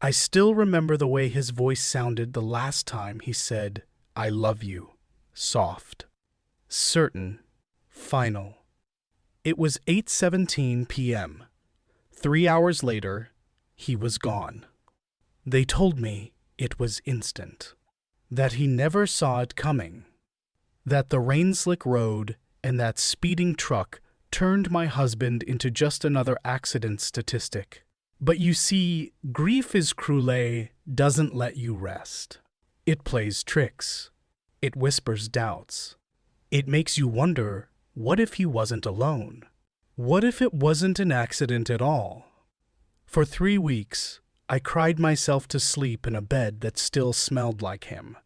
I still remember the way his voice sounded the last time he said, "I love you." Soft, certain, final. It was 8:17 p.m. 3 hours later, he was gone. They told me it was instant, that he never saw it coming, that the rain-slick road and that speeding truck turned my husband into just another accident statistic. But you see, grief is cruel, doesn't let you rest. It plays tricks. It whispers doubts. It makes you wonder, what if he wasn't alone? What if it wasn't an accident at all? For 3 weeks, I cried myself to sleep in a bed that still smelled like him.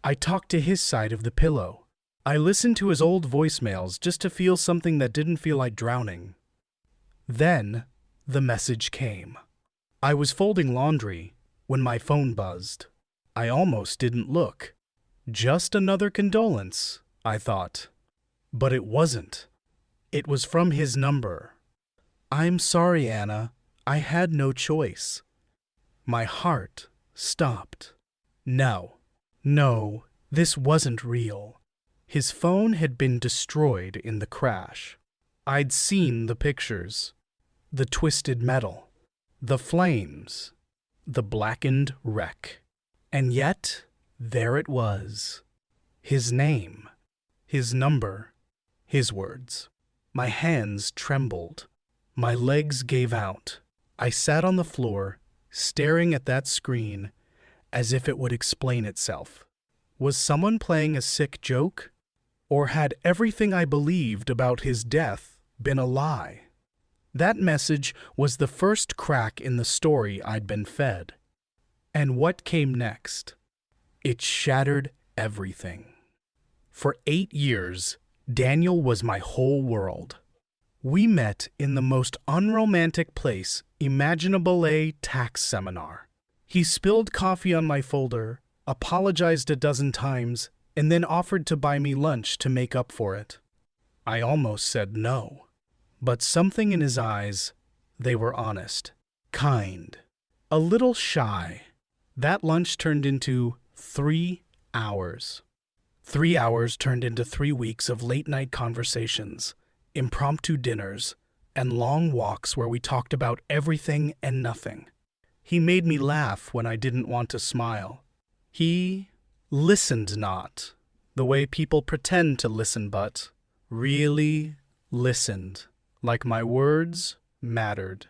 I talked to his side of the pillow. I listened to his old voicemails just to feel something that didn't feel like drowning. Then, the message came. I was folding laundry when my phone buzzed. I almost didn't look. Just another condolence, I thought. But it wasn't. It was from his number. "I'm sorry, Anna. I had no choice." My heart stopped. No, this wasn't real. His phone had been destroyed in the crash. I'd seen the pictures. The twisted metal. The flames. The blackened wreck. And yet, there it was. His name. His number. His words. My hands trembled. My legs gave out. I sat on the floor, staring at that screen, as if it would explain itself. Was someone playing a sick joke? Or had everything I believed about his death been a lie? That message was the first crack in the story I'd been fed. And what came next? It shattered everything. For 8 years, Daniel was my whole world. We met in the most unromantic place imaginable, a tax seminar. He spilled coffee on my folder, apologized a dozen times, and then offered to buy me lunch to make up for it. I almost said no. But something in his eyes, they were honest, kind, a little shy. That lunch turned into 3 hours. 3 hours turned into 3 weeks of late-night conversations, impromptu dinners, and long walks where we talked about everything and nothing. He made me laugh when I didn't want to smile. He listened not, the way people pretend to listen, but really listened, like my words mattered.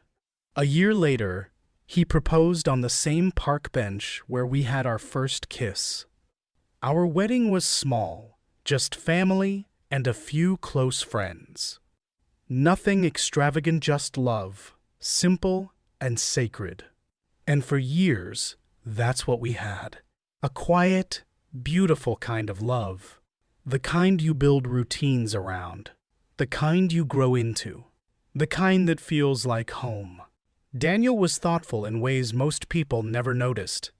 A year later, he proposed on the same park bench where we had our first kiss. Our wedding was small, just family and a few close friends. Nothing extravagant, just love, simple and sacred. And for years, that's what we had. A quiet, beautiful kind of love. The kind you build routines around. The kind you grow into. The kind that feels like home. Daniel was thoughtful in ways most people never noticed.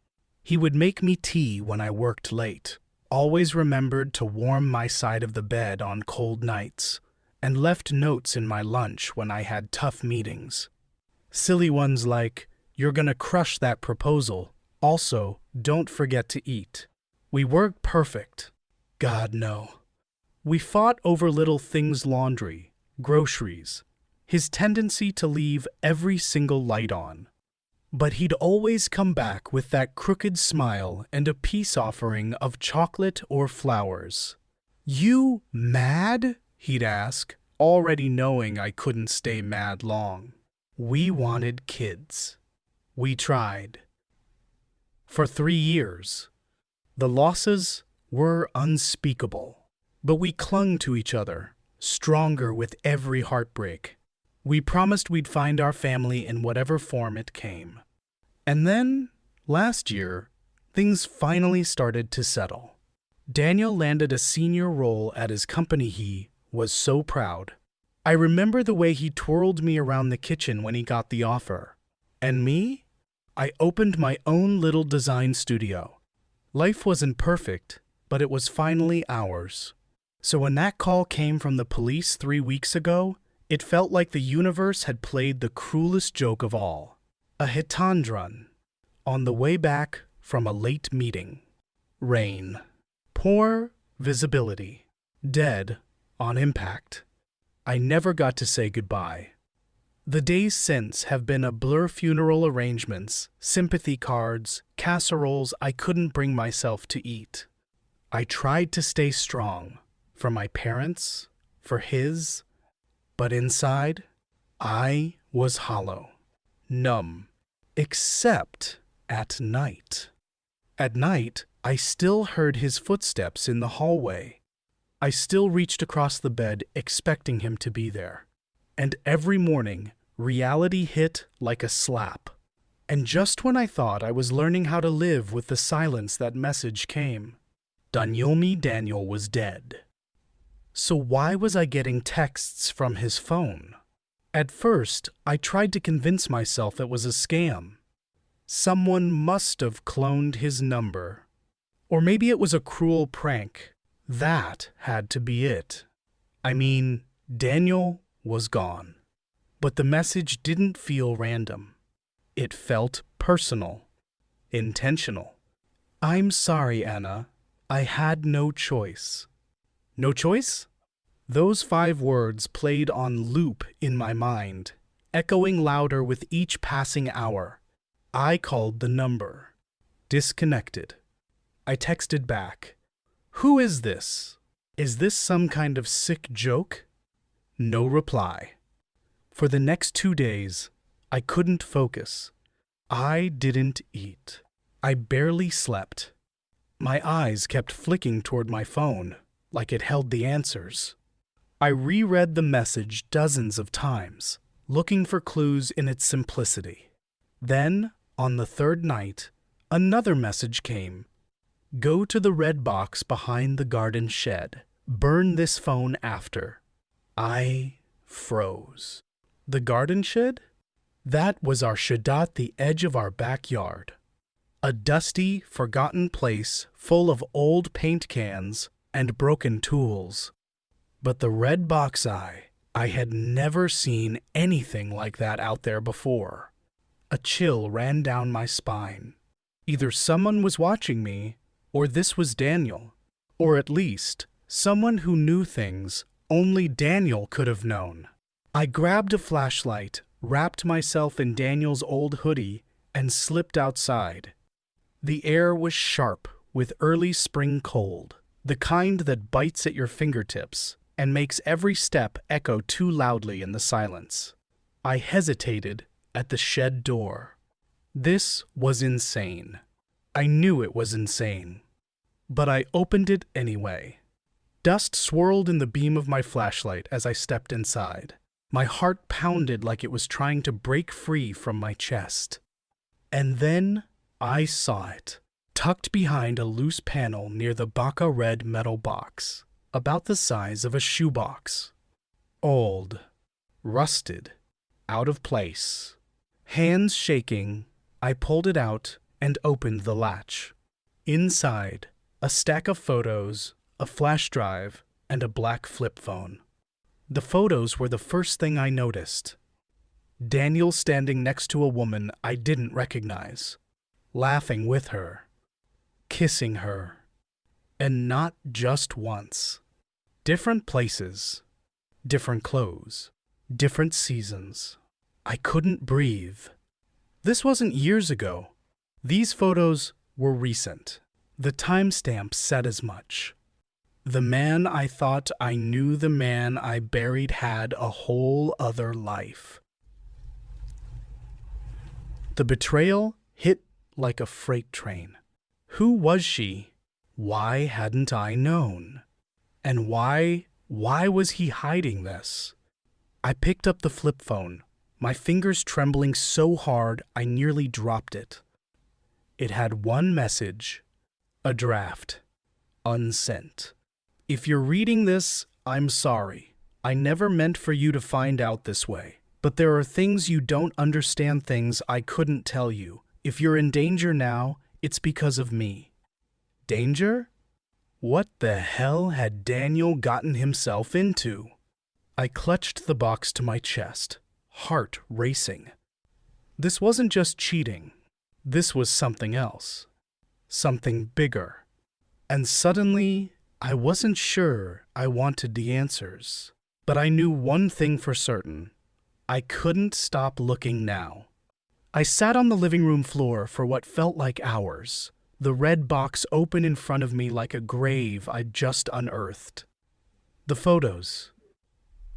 He would make me tea when I worked late, always remembered to warm my side of the bed on cold nights, and left notes in my lunch when I had tough meetings. Silly ones like, "You're gonna crush that proposal. Also, don't forget to eat." We weren't perfect. God, no. We fought over little things, laundry, groceries, his tendency to leave every single light on. But he'd always come back with that crooked smile and a peace offering of chocolate or flowers. "You mad?" he'd ask, already knowing I couldn't stay mad long. We wanted kids. We tried. For 3 years. The losses were unspeakable, but we clung to each other, stronger with every heartbreak. We promised we'd find our family in whatever form it came. And then, last year, things finally started to settle. Daniel landed a senior role at his company. He was so proud. I remember the way he twirled me around the kitchen when he got the offer. And me? I opened my own little design studio. Life wasn't perfect, but it was finally ours. So when that call came from the police 3 weeks ago, it felt like the universe had played the cruelest joke of all. A hit and run. On the way back from a late meeting. Rain. Poor visibility. Dead on impact. I never got to say goodbye. The days since have been a blur. Funeral arrangements, sympathy cards, casseroles I couldn't bring myself to eat. I tried to stay strong. For my parents, for his, but inside, I was hollow, numb, except at night. At night, I still heard his footsteps in the hallway. I still reached across the bed expecting him to be there. And every morning, reality hit like a slap. And just when I thought I was learning how to live with the silence, that message came. Daniel was dead. So why was I getting texts from his phone? At first, I tried to convince myself it was a scam. Someone must have cloned his number. Or maybe it was a cruel prank. That had to be it. I mean, Daniel was gone. But the message didn't feel random. It felt personal, intentional. I'm sorry, Anna. I had no choice. No choice? Those 5 words played on loop in my mind, echoing louder with each passing hour. I called the number. Disconnected. I texted back. Who is this? Is this some kind of sick joke? No reply. For the next 2 days, I couldn't focus. I didn't eat. I barely slept. My eyes kept flicking toward my phone, like it held the answers. I reread the message dozens of times, looking for clues in its simplicity. Then, on the 3rd night, another message came. Go to the red box behind the garden shed. Burn this phone after. I froze. The garden shed? That was our shed at the edge of our backyard. A dusty, forgotten place full of old paint cans and broken tools. But the red box I had never seen anything like that out there before. A chill ran down my spine. Either someone was watching me, or this was Daniel, or at least someone who knew things only Daniel could have known. I grabbed a flashlight, wrapped myself in Daniel's old hoodie, and slipped outside. The air was sharp with early spring cold, the kind that bites at your fingertips and makes every step echo too loudly in the silence. I hesitated at the shed door. This was insane. I knew it was insane. But I opened it anyway. Dust swirled in the beam of my flashlight as I stepped inside. My heart pounded like it was trying to break free from my chest. And then I saw it, tucked behind a loose panel near the Baca red metal box, about the size of a shoebox. Old, rusted, out of place. Hands shaking, I pulled it out and opened the latch. Inside, a stack of photos, a flash drive, and a black flip phone. The photos were the first thing I noticed. Daniel standing next to a woman I didn't recognize, laughing with her, kissing her, and not just once. Different places, different clothes, different seasons. I couldn't breathe. This wasn't years ago. These photos were recent. The timestamp said as much. The man I thought I knew, the man I buried, had a whole other life. The betrayal hit like a freight train. Who was she? Why hadn't I known? And why was he hiding this? I picked up the flip phone, my fingers trembling so hard I nearly dropped it. It had one message, a draft, unsent. If you're reading this, I'm sorry. I never meant for you to find out this way. But there are things you don't understand, things I couldn't tell you. If you're in danger now, it's because of me. Danger? What the hell had Daniel gotten himself into? I clutched the box to my chest, heart racing. This wasn't just cheating. This was something else, something bigger. And suddenly, I wasn't sure I wanted the answers. But I knew one thing for certain. I couldn't stop looking now. I sat on the living room floor for what felt like hours, the red box open in front of me like a grave I'd just unearthed. The photos,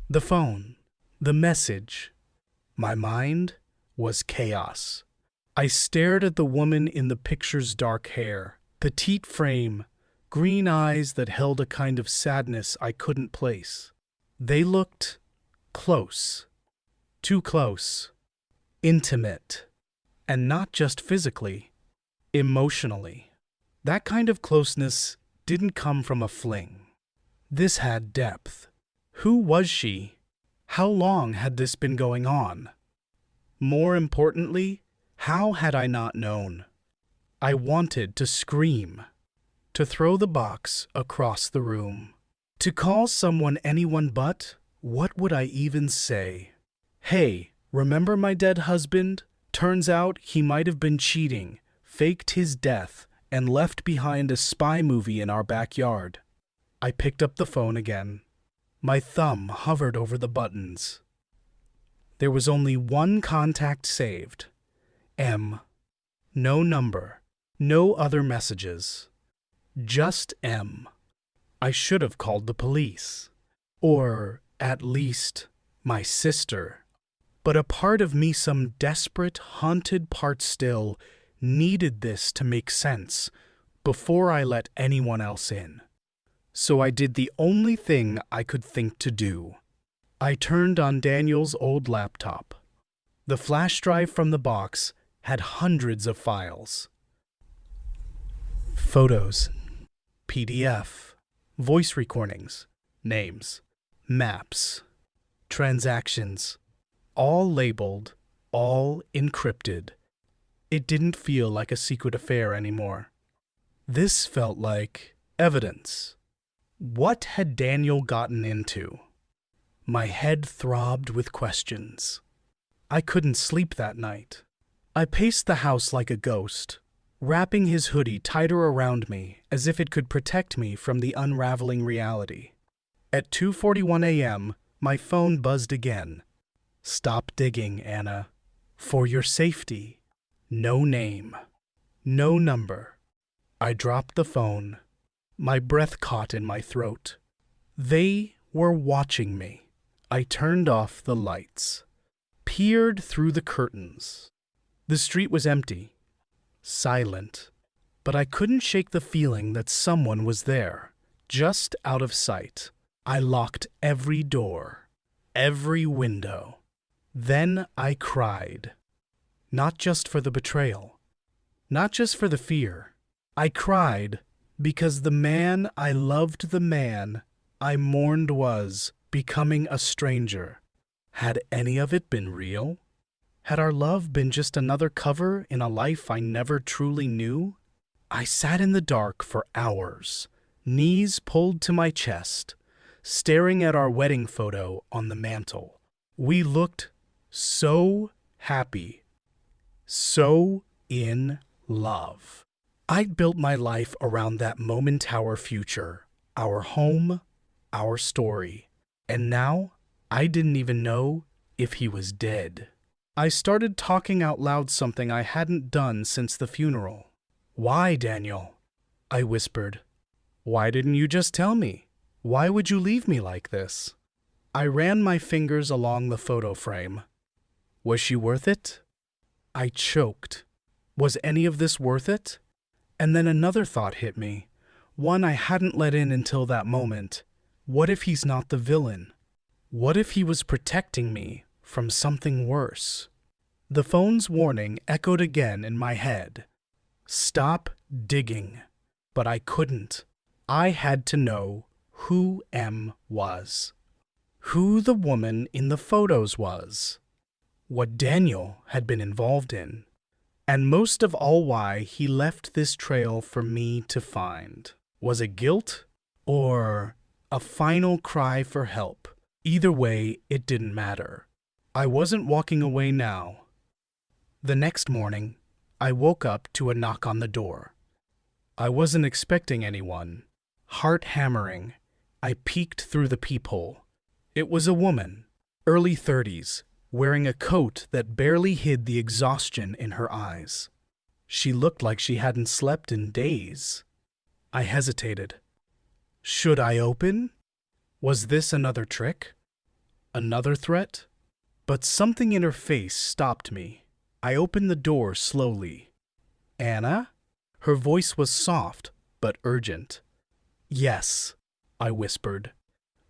the phone, the message. My mind was chaos. I stared at the woman in the picture's dark hair, petite frame, green eyes that held a kind of sadness I couldn't place. They looked close, too close, intimate, and not just physically, emotionally. That kind of closeness didn't come from a fling. This had depth. Who was she? How long had this been going on? More importantly, how had I not known? I wanted to scream, to throw the box across the room, to call someone anyone but, what would I even say? Hey, remember my dead husband? Turns out he might have been cheating, faked his death, and left behind a spy movie in our backyard. I picked up the phone again. My thumb hovered over the buttons. There was only one contact saved. M. No number. No other messages. Just M. I should have called the police. Or, at least, my sister. But a part of me, some desperate, haunted part still, needed this to make sense before I let anyone else in. So I did the only thing I could think to do. I turned on Daniel's old laptop. The flash drive from the box had hundreds of files. Photos, PDF, voice recordings, names, maps, transactions, all labeled, all encrypted. It didn't feel like a secret affair anymore. This felt like evidence. What had Daniel gotten into? My head throbbed with questions. I couldn't sleep that night. I paced the house like a ghost, wrapping his hoodie tighter around me as if it could protect me from the unraveling reality. At 2:41 a.m., my phone buzzed again. Stop digging, Anna. For your safety. No name. No number. I dropped the phone. My breath caught in my throat. They were watching me. I turned off the lights, peered through the curtains. The street was empty, silent, but I couldn't shake the feeling that someone was there, just out of sight. I locked every door, every window. Then I cried. Not just for the betrayal, not just for the fear. I cried because the man I loved, the man I mourned was becoming a stranger. Had any of it been real? Had our love been just another cover in a life I never truly knew? I sat in the dark for hours, knees pulled to my chest, staring at our wedding photo on the mantel. We looked so happy, so in love. I'd built my life around that moment, our future, our home, our story. And now, I didn't even know if he was dead. I started talking out loud, something I hadn't done since the funeral. Why, Daniel? I whispered. Why didn't you just tell me? Why would you leave me like this? I ran my fingers along the photo frame. Was she worth it? I choked. Was any of this worth it? And then another thought hit me, one I hadn't let in until that moment. What if he's not the villain? What if he was protecting me from something worse? The phone's warning echoed again in my head. Stop digging. But I couldn't. I had to know who M was. Who the woman in the photos was. What Daniel had been involved in. And most of all, why he left this trail for me to find. Was it guilt? Or a final cry for help? Either way, it didn't matter. I wasn't walking away now. The next morning, I woke up to a knock on the door. I wasn't expecting anyone. Heart hammering, I peeked through the peephole. It was a woman, early 30s, wearing a coat that barely hid the exhaustion in her eyes. She looked like she hadn't slept in days. I hesitated. Should I open? Was this another trick? Another threat? But something in her face stopped me. I opened the door slowly. Anna? Her voice was soft, but urgent. Yes, I whispered.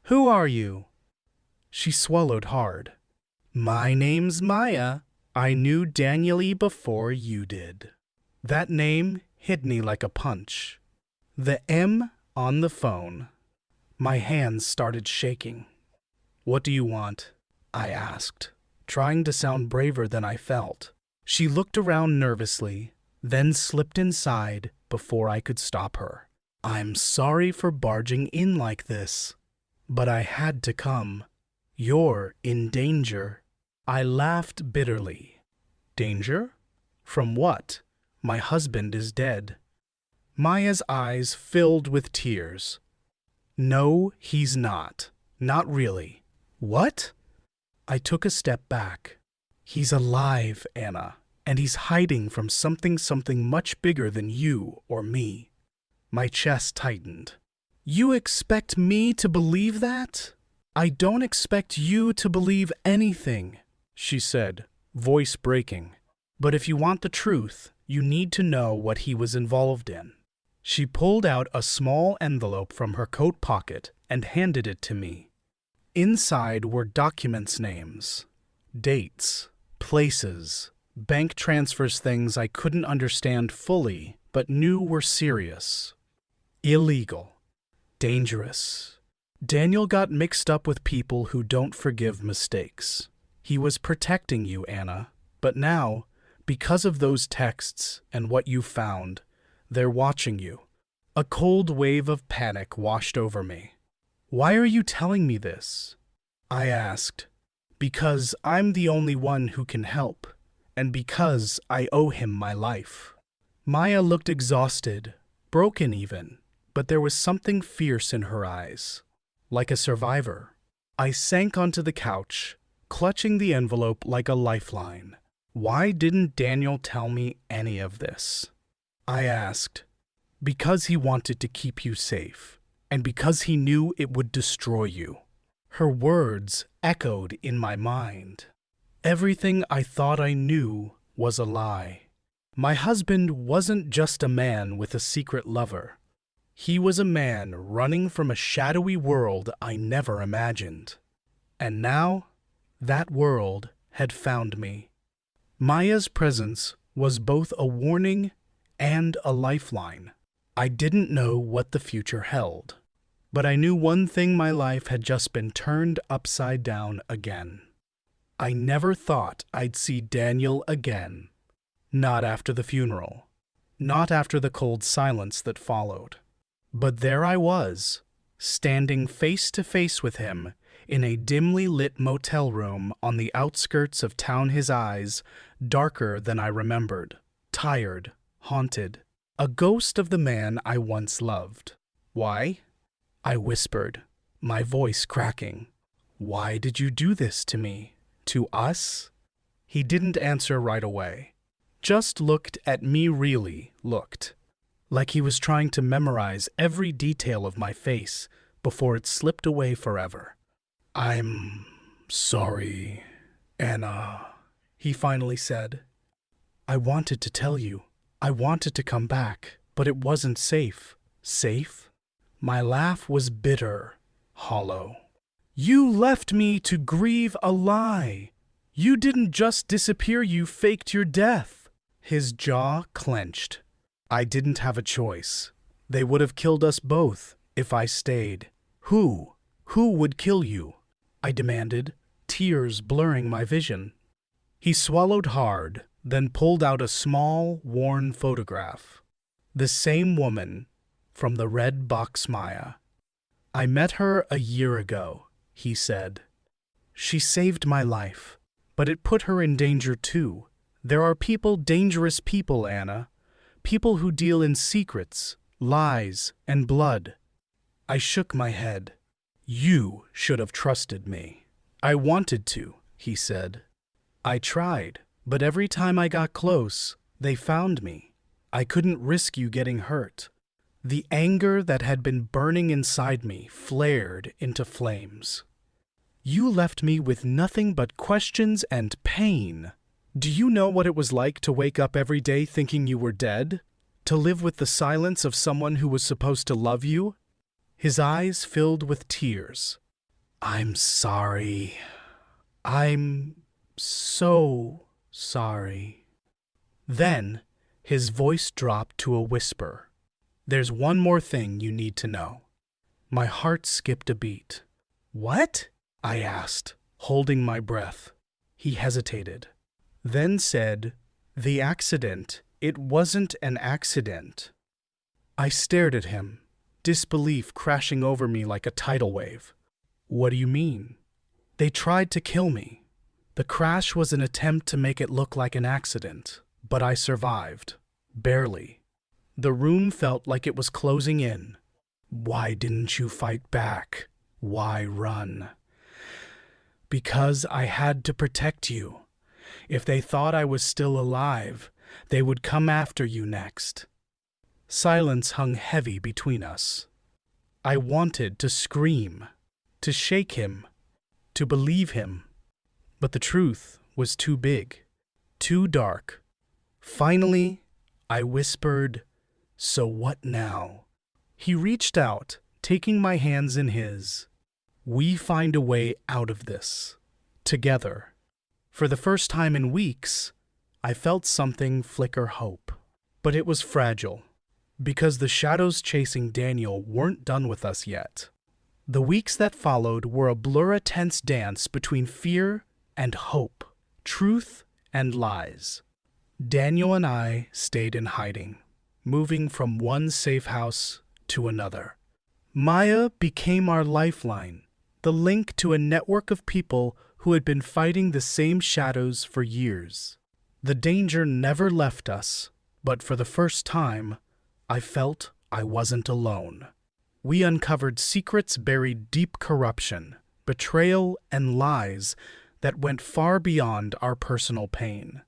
Who are you? She swallowed hard. My name's Maya. I knew Daniele before you did. That name hit me like a punch. The M on the phone. My hands started shaking. What do you want? I asked, trying to sound braver than I felt. She looked around nervously, then slipped inside before I could stop her. I'm sorry for barging in like this, but I had to come. You're in danger. I laughed bitterly. Danger? From what? My husband is dead. Maya's eyes filled with tears. No, he's not. Not really. What? I took a step back. He's alive, Anna, and he's hiding from something much bigger than you or me. My chest tightened. You expect me to believe that? I don't expect you to believe anything, she said, voice breaking. But if you want the truth, you need to know what he was involved in. She pulled out a small envelope from her coat pocket and handed it to me. Inside were documents names, dates, places, bank transfers, things I couldn't understand fully but knew were serious. Illegal. Dangerous. Daniel got mixed up with people who don't forgive mistakes. He was protecting you, Anna, but now, because of those texts and what you found, they're watching you. A cold wave of panic washed over me. Why are you telling me this? I asked. Because I'm the only one who can help, and because I owe him my life. Maya looked exhausted, broken even, but there was something fierce in her eyes, like a survivor. I sank onto the couch, clutching the envelope like a lifeline. Why didn't Daniel tell me any of this? I asked. Because he wanted to keep you safe, and because he knew it would destroy you. Her words echoed in my mind. Everything I thought I knew was a lie. My husband wasn't just a man with a secret lover. He was a man running from a shadowy world I never imagined. And now, that world had found me. Maya's presence was both a warning and a lifeline. I didn't know what the future held, but I knew one thing: my life had just been turned upside down again. I never thought I'd see Daniel again. Not after the funeral. Not after the cold silence that followed. But there I was, standing face to face with him in a dimly lit motel room on the outskirts of town, his eyes darker than I remembered, tired, haunted, a ghost of the man I once loved. Why? I whispered, my voice cracking. Why did you do this to me? To us? He didn't answer right away. Just looked at me, really looked, like he was trying to memorize every detail of my face before it slipped away forever. I'm sorry, Anna, he finally said. I wanted to tell you. I wanted to come back, but it wasn't safe. Safe? My laugh was bitter, hollow. You left me to grieve a lie. You didn't just disappear, you faked your death. His jaw clenched. I didn't have a choice. They would have killed us both if I stayed. Who? Who would kill you? I demanded, tears blurring my vision. He swallowed hard, then pulled out a small, worn photograph. The same woman from the red box, Maya. I met her a year ago, he said. She saved my life, but it put her in danger too. There are people, dangerous people, Anna. People who deal in secrets, lies, and blood. I shook my head. You should have trusted me. I wanted to, he said. I tried, but every time I got close, they found me. I couldn't risk you getting hurt. The anger that had been burning inside me flared into flames. You left me with nothing but questions and pain. Do you know what it was like to wake up every day thinking you were dead? To live with the silence of someone who was supposed to love you? His eyes filled with tears. I'm sorry. I'm so sorry. Then, his voice dropped to a whisper. There's one more thing you need to know. My heart skipped a beat. What? I asked, holding my breath. He hesitated, then said, The accident. It wasn't an accident. I stared at him, disbelief crashing over me like a tidal wave. What do you mean? They tried to kill me. The crash was an attempt to make it look like an accident, but I survived. Barely. The room felt like it was closing in. Why didn't you fight back? Why run? Because I had to protect you. If they thought I was still alive, they would come after you next. Silence hung heavy between us. I wanted to scream, to shake him, to believe him. But the truth was too big, too dark. Finally, I whispered, So what now? He reached out, taking my hands in his. We find a way out of this. Together. For the first time in weeks, I felt something flicker hope. But it was fragile, because the shadows chasing Daniel weren't done with us yet. The weeks that followed were a blur, a tense dance between fear and hope, truth and lies. Daniel and I stayed in hiding, moving from one safe house to another. Maya became our lifeline, the link to a network of people who had been fighting the same shadows for years. The danger never left us, but for the first time, I felt I wasn't alone. We uncovered secrets buried deep corruption, betrayal, and lies that went far beyond our personal pain.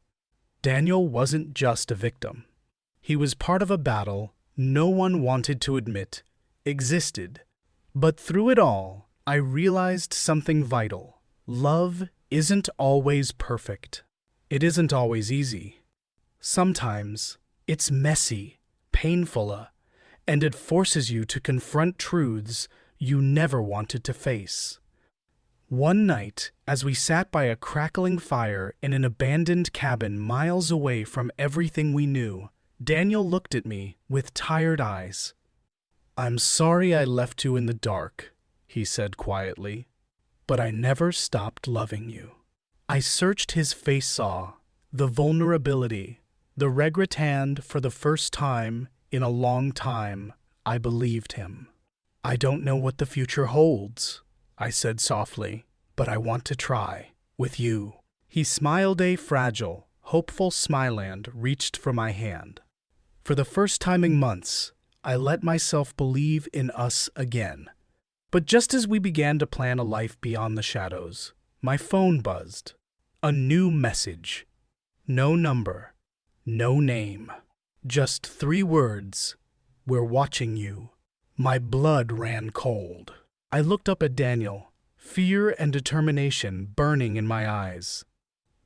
Daniel wasn't just a victim. He was part of a battle no one wanted to admit existed. But through it all, I realized something vital. Love isn't always perfect. It isn't always easy. Sometimes it's messy, painful, and it forces you to confront truths you never wanted to face. One night, as we sat by a crackling fire in an abandoned cabin miles away from everything we knew, Daniel looked at me with tired eyes. I'm sorry I left you in the dark, he said quietly, but I never stopped loving you. I searched his face, saw the vulnerability, the regret, and for the first time in a long time, I believed him. I don't know what the future holds, I said softly, but I want to try, with you. He smiled, a fragile, hopeful smile, and reached for my hand. For the first time in months, I let myself believe in us again. But just as we began to plan a life beyond the shadows, my phone buzzed. A new message. No number, no name, just 3 words. We're watching you. My blood ran cold. I looked up at Daniel, fear and determination burning in my eyes.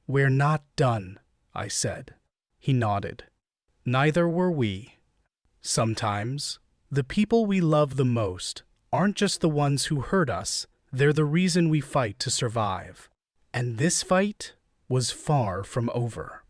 We're not done, I said. He nodded. Neither were we. Sometimes, the people we love the most aren't just the ones who hurt us, they're the reason we fight to survive. And this fight was far from over.